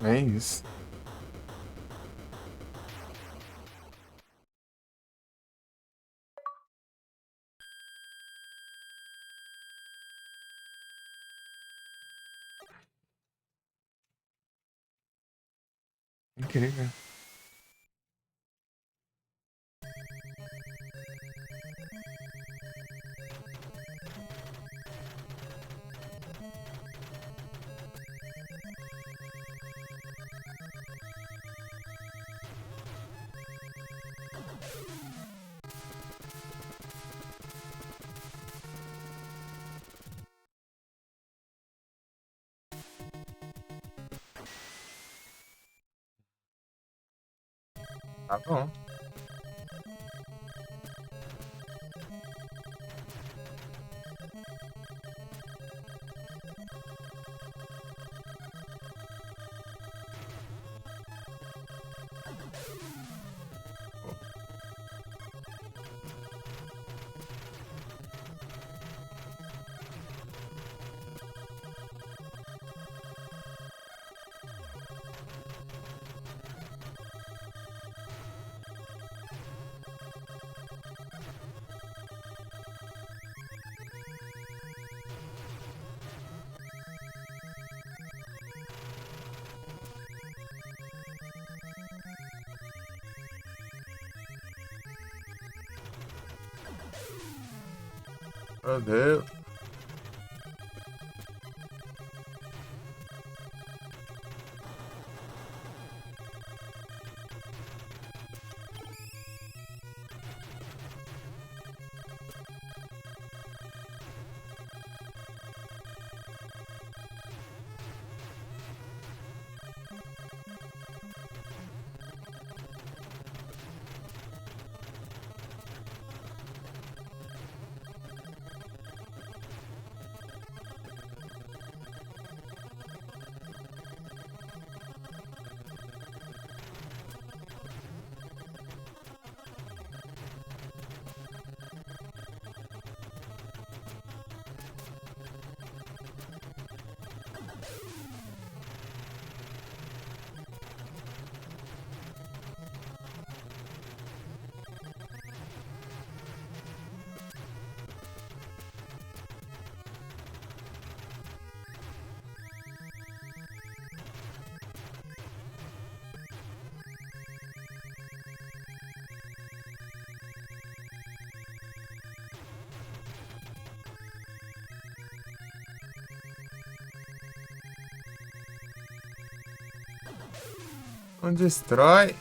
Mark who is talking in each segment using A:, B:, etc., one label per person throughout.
A: É isso. Incrível. Tá bom. Meu Deus. Não destrói.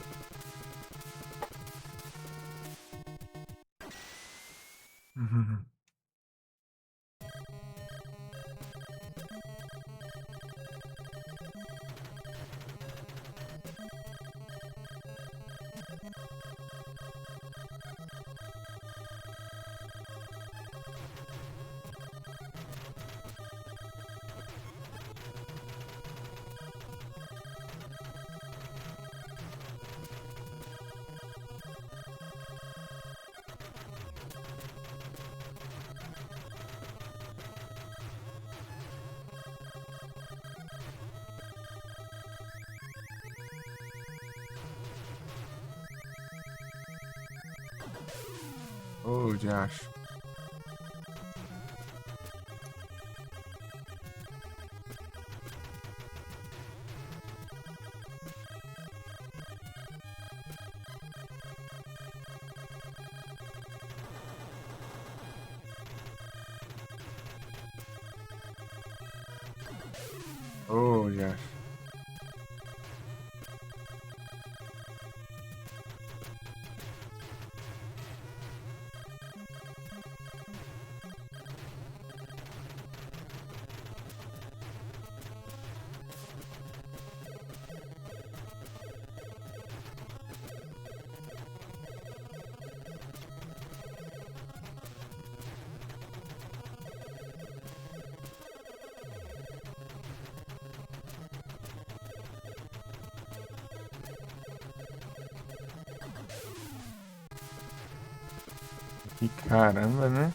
A: Ô, diacho. Ô, diacho. Que caramba, né?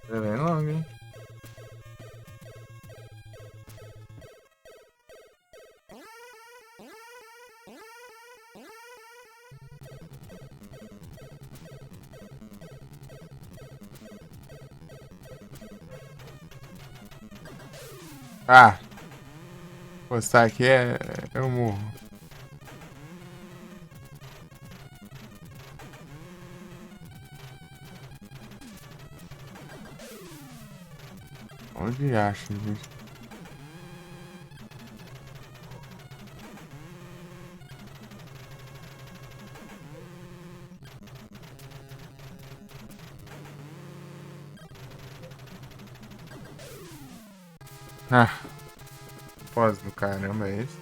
A: É bem longo, hein? Ah, postar aqui é o morro. Onde acha, gente? Ah, pós do caramba é esse?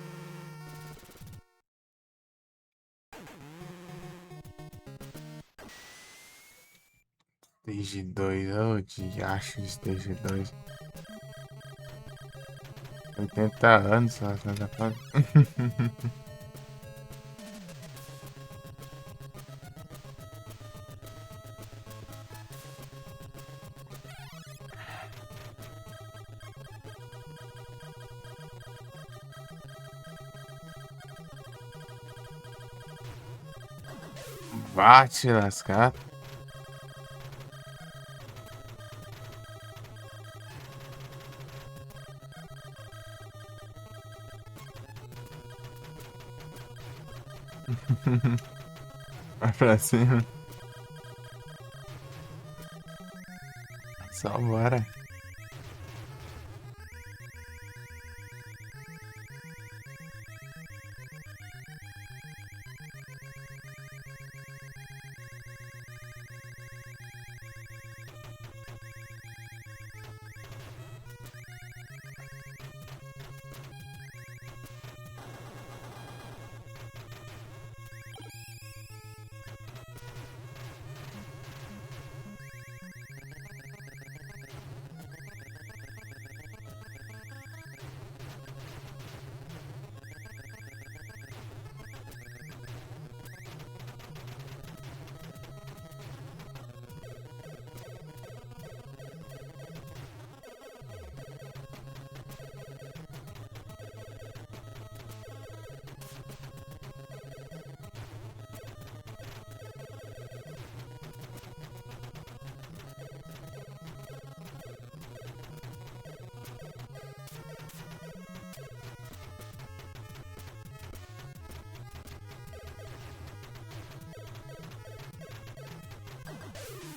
A: Stage 2, oh, diacho de Stage 2. 80 anos, só tá foda. Bate lascado. Vai pra cima. Só bora.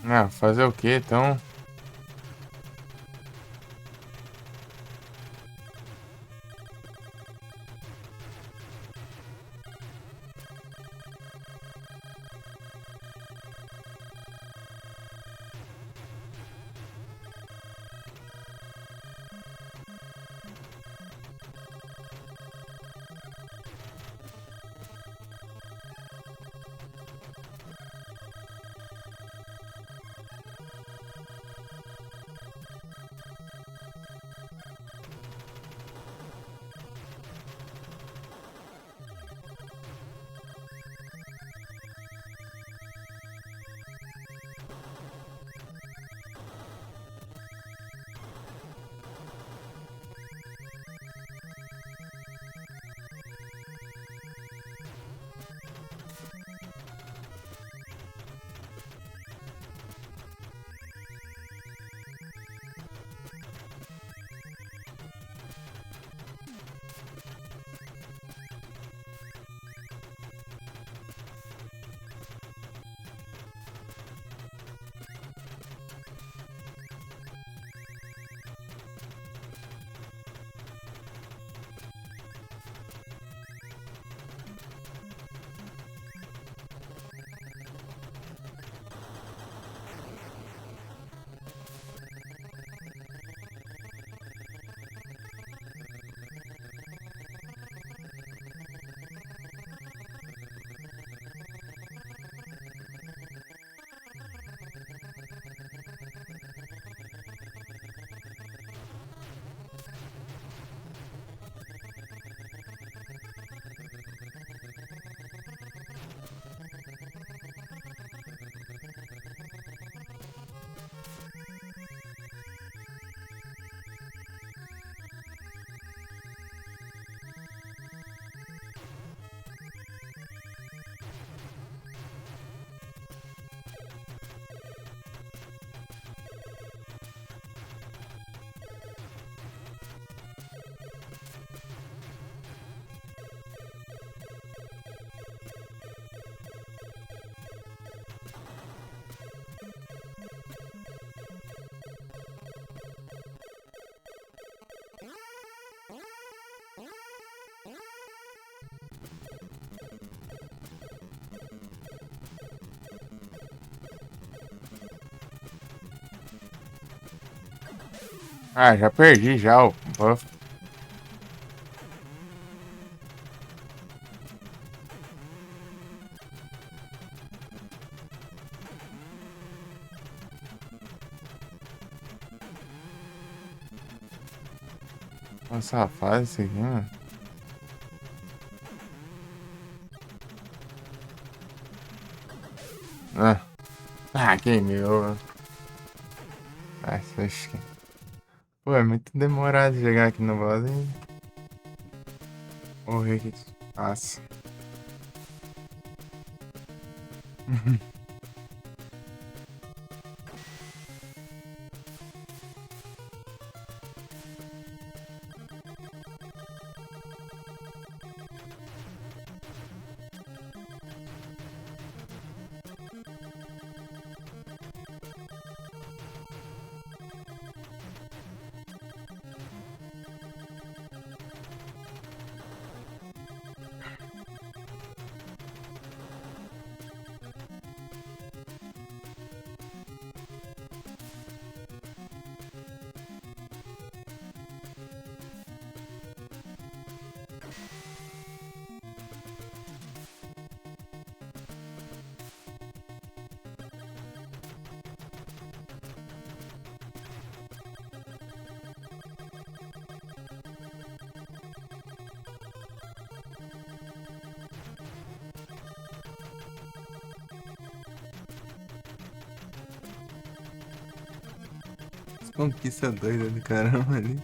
A: Ah, fazer o que então? Ah, já perdi já o buff. Nossa, fase isso aqui, mano. Queimei, ô. Acho que... Pô, é muito demorado de chegar aqui no boss e morrer aqui. Nossa. Conquista doida do caramba ali.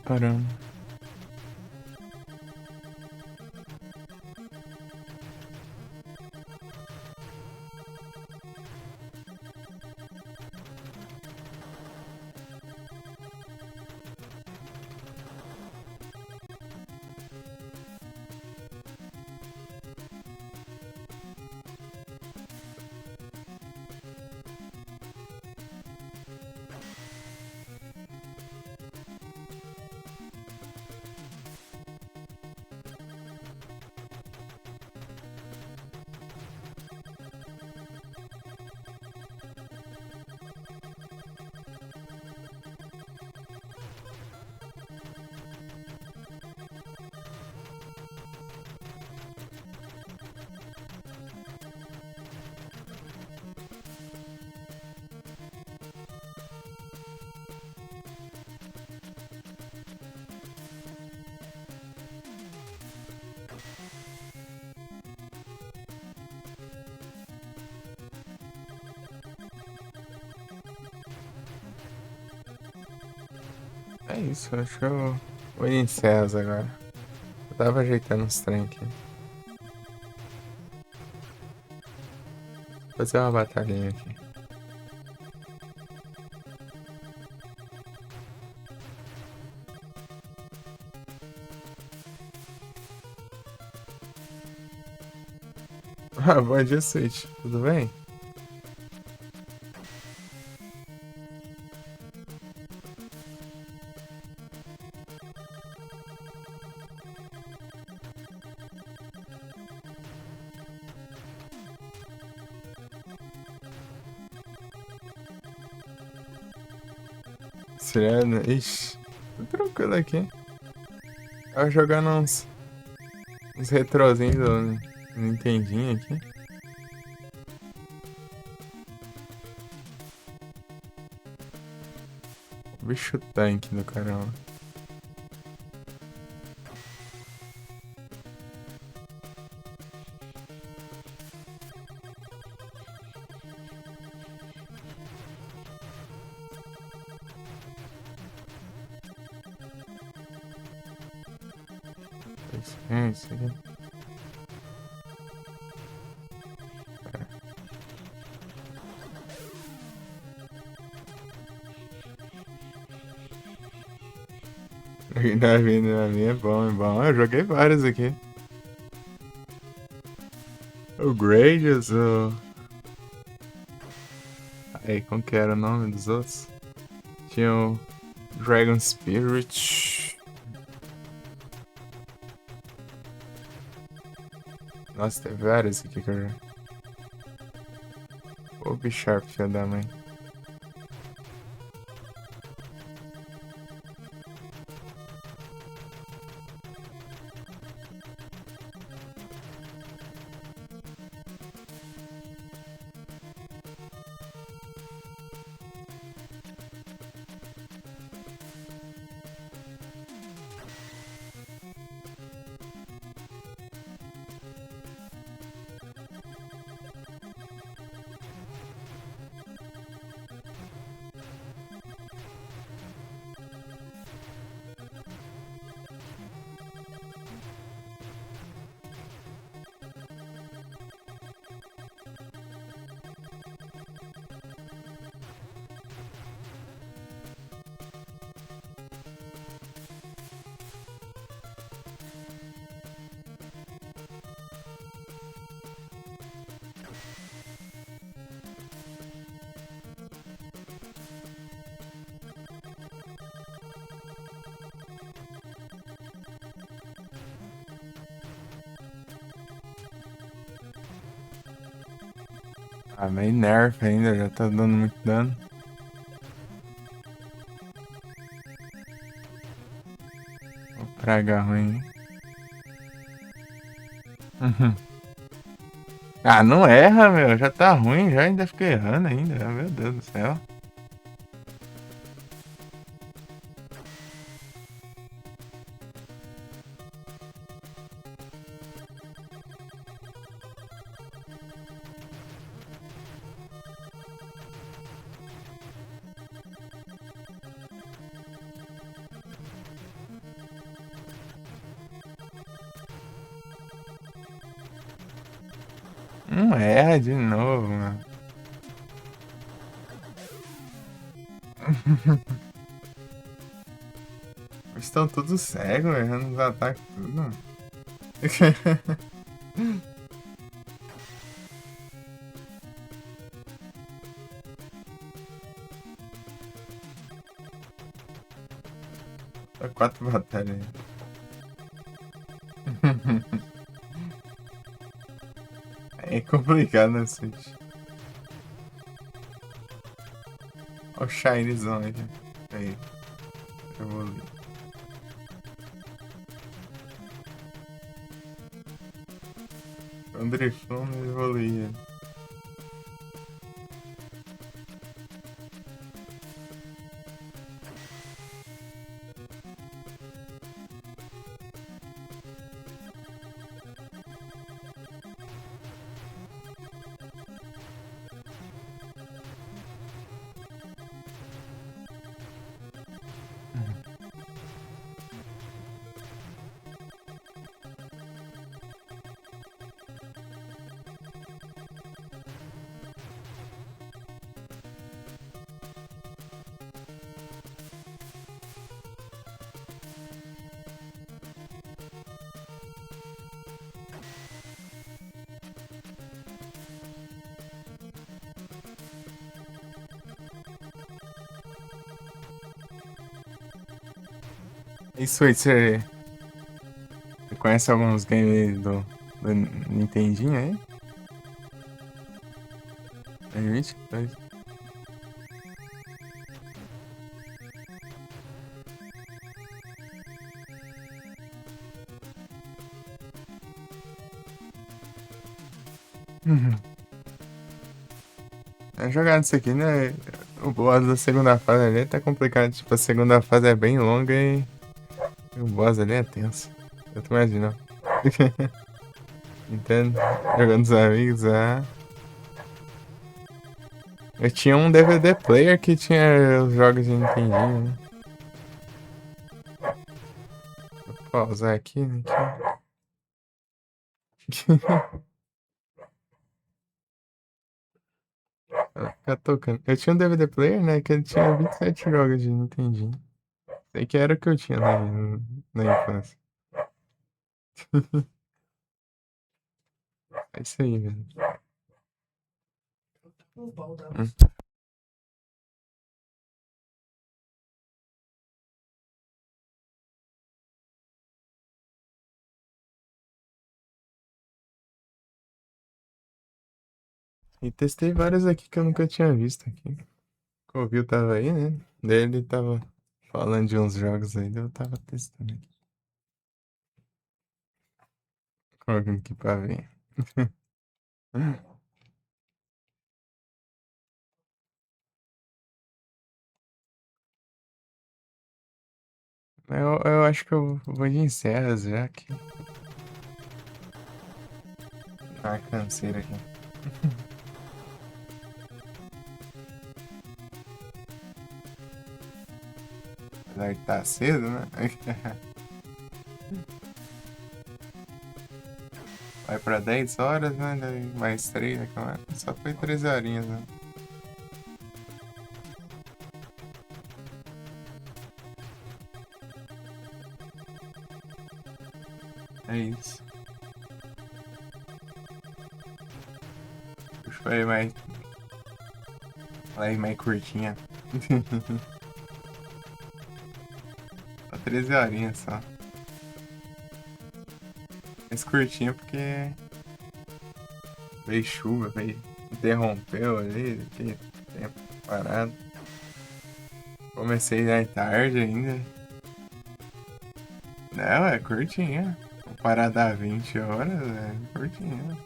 A: Paramos. É isso, acho que eu vou iniciar essa agora. Eu tava ajeitando uns trem aqui. Vou fazer uma batalhinha aqui. Ah, bom dia, Switch. Tudo bem? Tirando. Ixi, tô tranquilo aqui. Tava jogando uns retrozinhos do Nintendinho aqui. Bicho tanque do caramba. Isso aqui. Na minha é bom, é bom. Eu joguei vários aqui. O Gradius, o. Aí, como que era o nome dos outros? Tinha o Dragon Spirit. Nossa, tem vários aqui que eu já. Ô, Bisharp, filho da mãe. Ah, meio nerf ainda, já tá dando muito dano. Ô, praga ruim. Uhum. Ah, não erra, meu. Já tá ruim, já ainda fica errando ainda. Meu Deus do céu. Não erra de novo, mano. Eles estão todos cegos, errando os ataques tudo. Tá 4 batalhas aí. É complicado, né, Switch? Olha o Shinezão aí. Aí, eu vou ler. Andrifão, eu vou ler ele. Isso aí, você conhece alguns games do Nintendinho aí? É 22. Uhum. É jogar isso aqui, né? O boss da segunda fase ali tá complicado. Tipo, a segunda fase é bem longa e o boss ali é tenso. Eu tô imaginando. Entendo. Jogando os amigos, ah. Eu tinha um DVD player que tinha os jogos de Nintendinho, né? Vou pausar aqui, né? Ela fica tocando. Eu tinha um DVD player, né? Que ele tinha 27 jogos de Nintendinho. Sei que era o que eu tinha na infância. É isso aí, velho. Hum. E testei vários aqui que eu nunca tinha visto aqui. O Covil tava aí, né? Daí ele tava falando de uns jogos aí, daí eu tava testando aqui. Colocando aqui pra ver. Eu acho que eu vou de encerras já que. Ah, canseira aqui. Apesar de tá cedo, né? Vai pra 10 horas, né? Daí mais 3, né? Só foi 13 horinhas, né? É isso. Foi mais curtinha. Só 13 horinhas só. Mais curtinha porque veio chuva, veio. Interrompeu ali, que tempo parado. Comecei à tarde ainda. Não, é curtinha. Comparado a 20 horas, é curtinha.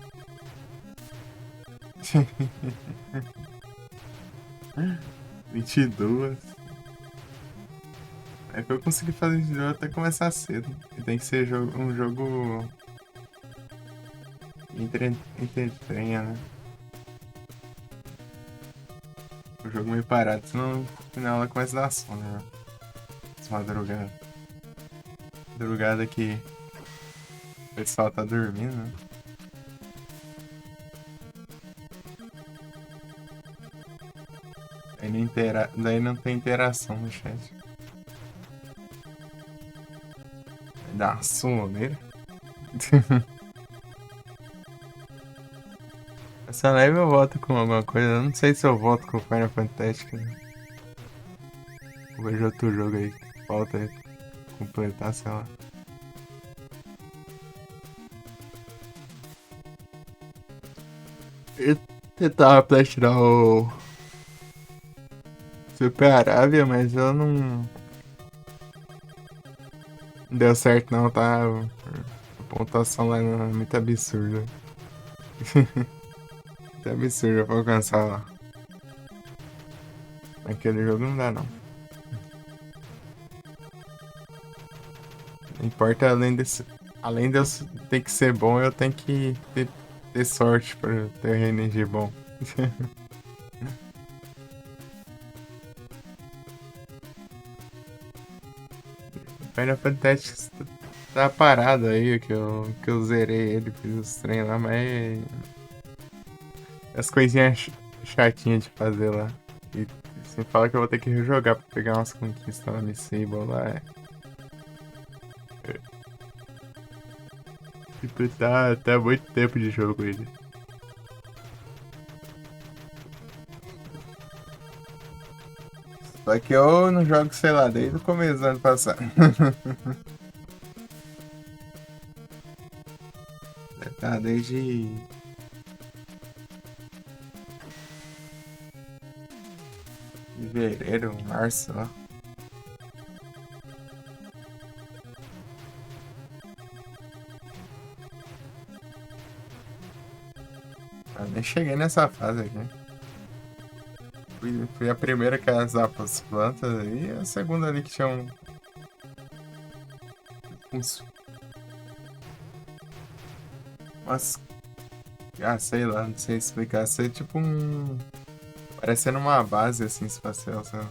A: 22. É que eu consegui fazer esse jogo até começar cedo. E tem que ser um jogo entretenha, né? O jogo meio parado, senão no final ela começa a dar sono, né? Essa madrugada. Madrugada que o pessoal tá dormindo, né? Daí não tem interação no chat. Dá uma sumoneira. Essa live eu voto com alguma coisa. Eu não sei se eu voto com Final Fantasy. Eu vejo outro jogo aí que falta completar, sei lá. Eu tentava platinar o Super Arábia, mas eu não. Não deu certo não, tá? A pontuação lá não é muito absurda. Muito absurda pra alcançar lá. Naquele jogo não dá não. Não importa além de eu ter que ser bom, eu tenho que ter sorte pra ter RNG bom. Final Fantasy tá parado aí, que eu zerei ele, fiz os treinos lá, mas as coisinhas chatinhas de fazer lá. E você fala que eu vou ter que rejogar pra pegar umas conquistas lá no Sable lá. Tipo, tá muito tempo de jogo ele. Só que eu não jogo, sei lá, desde o começo do ano passado. Tá desde fevereiro, março, ó. Eu nem cheguei nessa fase aqui. Fui a primeira que casava as plantas e a segunda ali que tinha uns, umas. Ah, sei lá, não sei explicar. Ser tipo um. Parecendo uma base assim espacial, sabe?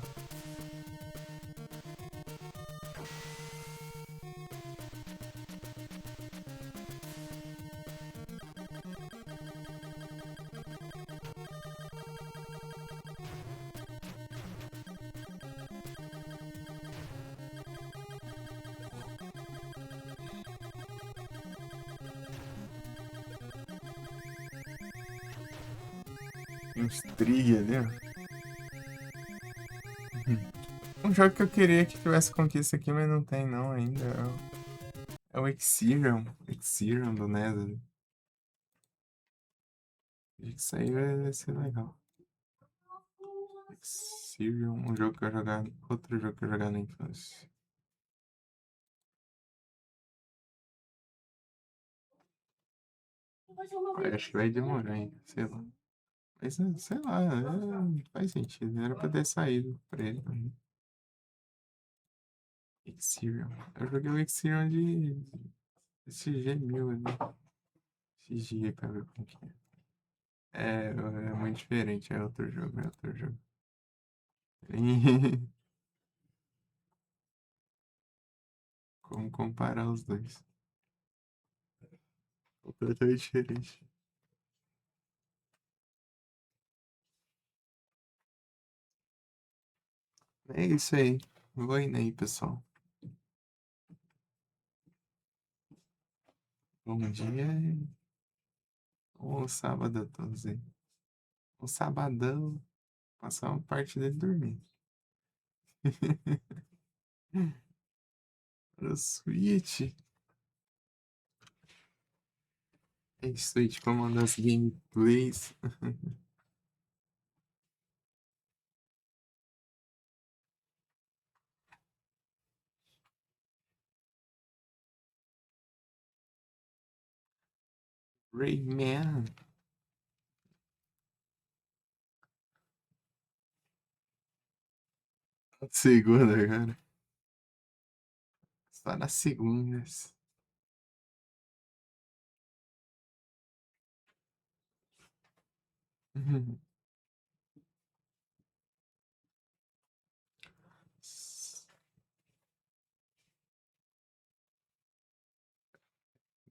A: Tem uns trig ali, ó. Um jogo que eu queria que tivesse conquista aqui, mas não tem não ainda. É o Exileum. Exileum do NES ali. Acho que isso aí vai ser legal. Exileum, um jogo que eu jogar. Outro jogo que eu jogar na infância. Acho que vai demorar ainda, sei lá. Mas, sei lá, faz sentido. Era pra ter saído pra ele também. Exileum. Eu joguei o Exileum esse G1000 ali. Esse G pra ver como que é. É muito diferente, é outro jogo, é outro jogo. Como comparar os dois? Completamente diferente. É isso aí. Vou indo aí, pessoal. Bom dia. Ou sábado a todos aí. O sabadão. Passar uma parte dele dormindo. Pro Switch. É Switch comandando as gameplays. Rayman. Segunda, cara. Só nas segundas.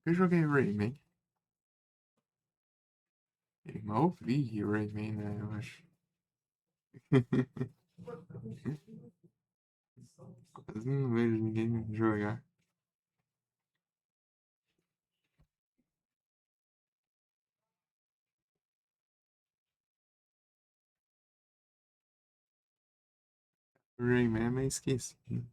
A: Eu joguei Rayman. Eu ouvi Rayman, né? Eu acho. Quase não vejo ninguém jogar. Rayman é meio esquecido.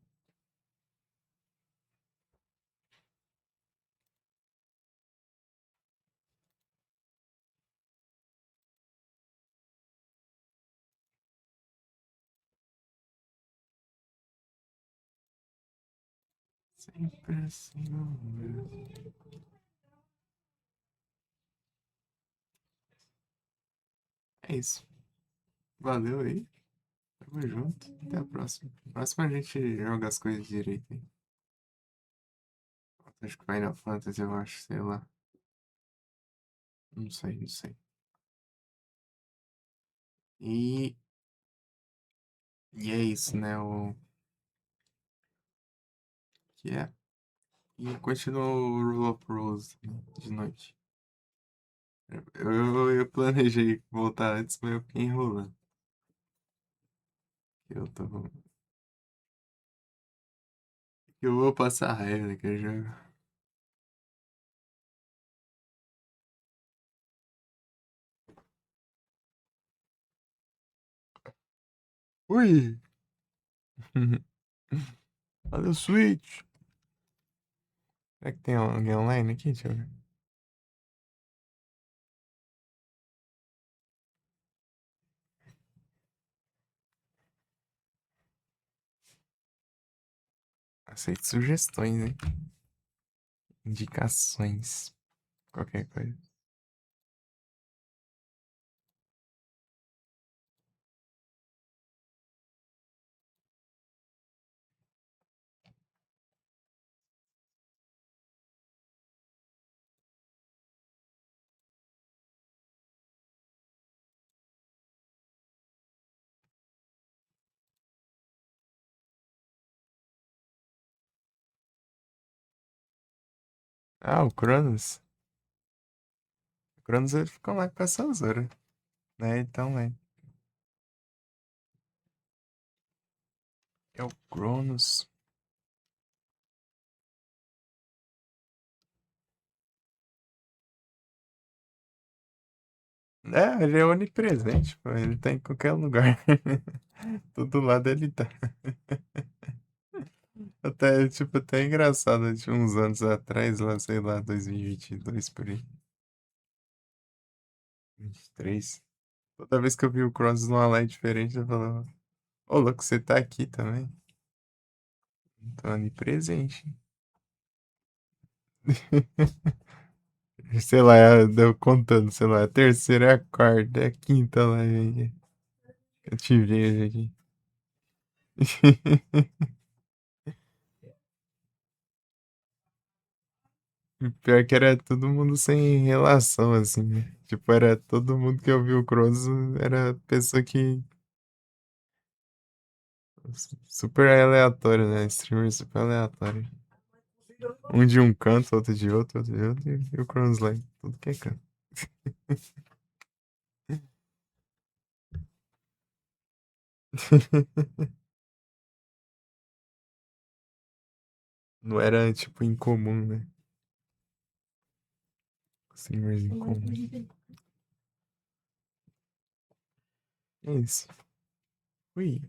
A: Sempre assim, não. É isso. Valeu aí. Tamo junto. Até a próxima. Próxima a gente joga as coisas direito aí. Acho que Final Fantasy, eu acho, sei lá. Não sei, não sei. E, e é isso, né? O que é? E continua o Rule of Rose de noite. Eu planejei voltar antes, mas eu fiquei enrolando. Eu tô. Eu vou passar raiva naquele jogo. Ui! Olha o Switch! Será que tem alguém online aqui? Deixa eu ver. Aceito sugestões, hein? Indicações. Qualquer coisa. Ah, o Cronos. O Cronos ele fica lá com essa Zora. Né? Então, é. É o Cronos. É, ele é onipresente, pô. Ele tá em qualquer lugar. Todo lado ele tá. Até, tipo, até engraçado, de uns anos atrás, lá, sei lá, 2022 por aí. 23. Toda vez que eu vi o Cronos numa live diferente, eu falava, ô, louco, você tá aqui também? Tô onipresente. Sei lá, eu contando, sei lá, a terceira, a quarta, a quinta live. Eu te vejo aqui. E pior que era todo mundo sem relação, assim, né? Tipo, era todo mundo que ouvia o Cronos, era pessoa que. Super aleatório, né? Streamer super aleatório. Um de um canto, outro de outro, outro de outro, e o Cronos lá, em tudo que é canto. Não era, tipo, incomum, né? Streamers incomum. É isso. Ui.